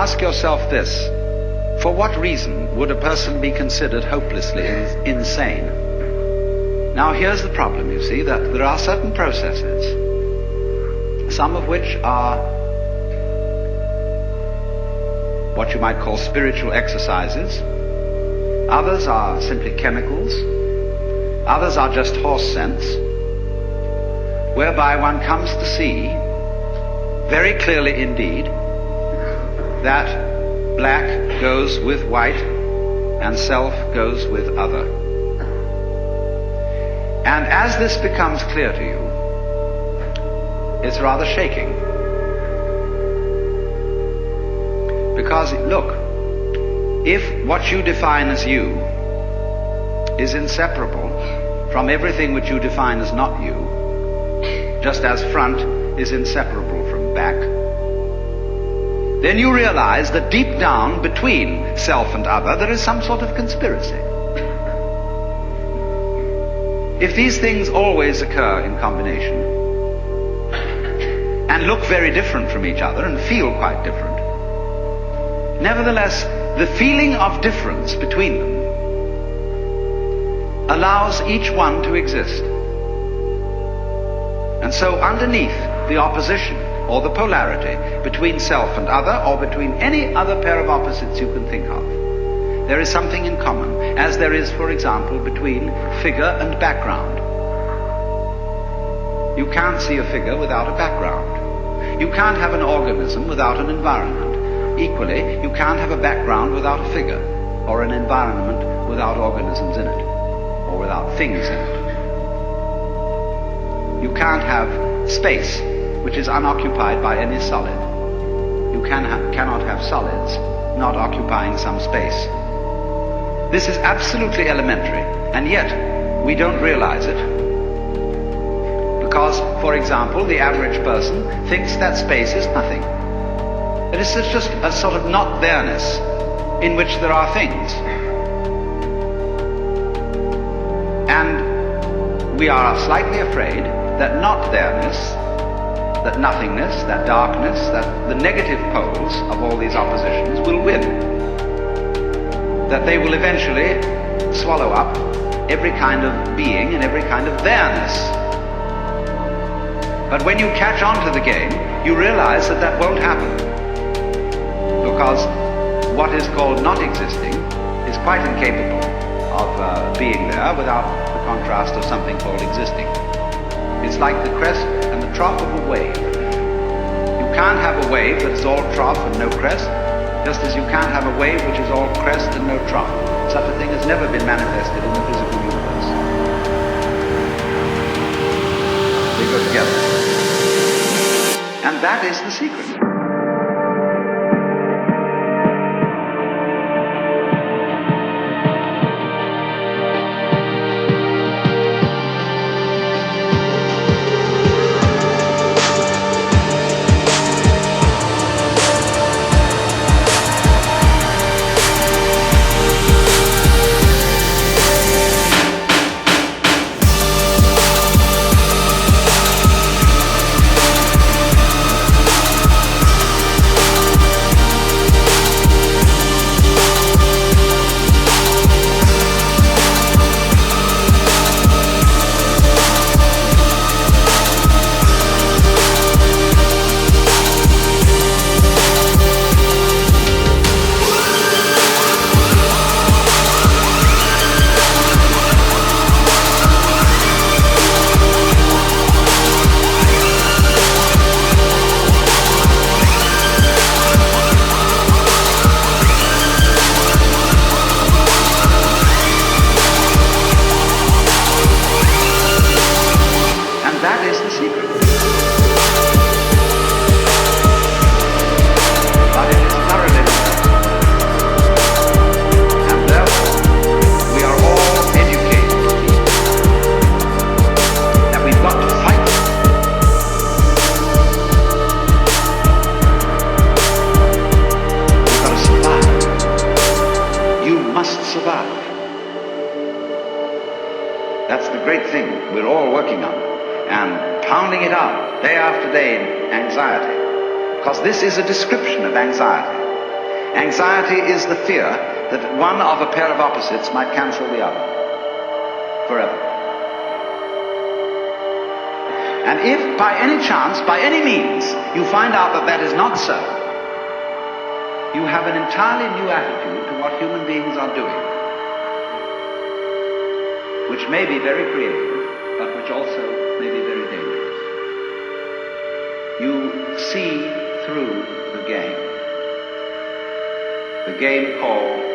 ask yourself this: for what reason would a person be considered hopelessly insane? Now here's the problem, you see, that there are certain processes, some of which are what you might call spiritual exercises, others are simply chemicals, others are just horse sense, whereby one comes to see very clearly indeed that black goes with white and self goes with other. And as this becomes clear to you, it's rather shaking. Because, look, if what you define as you is inseparable from everything which you define as not you, just as front is inseparable from back, then you realize that deep down between self and other there is some sort of conspiracy. If these things always occur in combination and look very different from each other and feel quite different, nevertheless the feeling of difference between them allows each one to exist. And so underneath the opposition or the polarity between self and other, or between any other pair of opposites you can think of, there is something in common, as there is, for example, between figure and background. You can't see a figure without a background. You can't have an organism without an environment. Equally, you can't have a background without a figure, or an environment without organisms in it, or without things in it. You can't have space which is unoccupied by any solid. You cannot have solids not occupying some space. This is absolutely elementary, and yet we don't realize it. Because, for example, the average person thinks that space is nothing. That it's just a sort of not there-ness in which there are things. And we are slightly afraid that not there-ness, that nothingness, that darkness, that the negative poles of all these oppositions will win. That they will eventually swallow up every kind of being and every kind of there-ness. But when you catch on to the game, you realize that that won't happen. Because what is called not existing is quite incapable of being there without the contrast of something called existing. It's like the crest and the trough of a wave. You can't have a wave that is all trough and no crest, just as you can't have a wave which is all crest and no trough. Such a thing has never been manifested in the physical universe. They go together. And that is the secret. That's the great thing we're all working on, and pounding it out day after day in anxiety, because this is a description of anxiety. Anxiety is the fear that one of a pair of opposites might cancel the other forever. And if by any chance, by any means, you find out that that is not so, you have an entirely new attitude to what human beings are doing, which may be very creative, but which also may be very dangerous. You see through the game called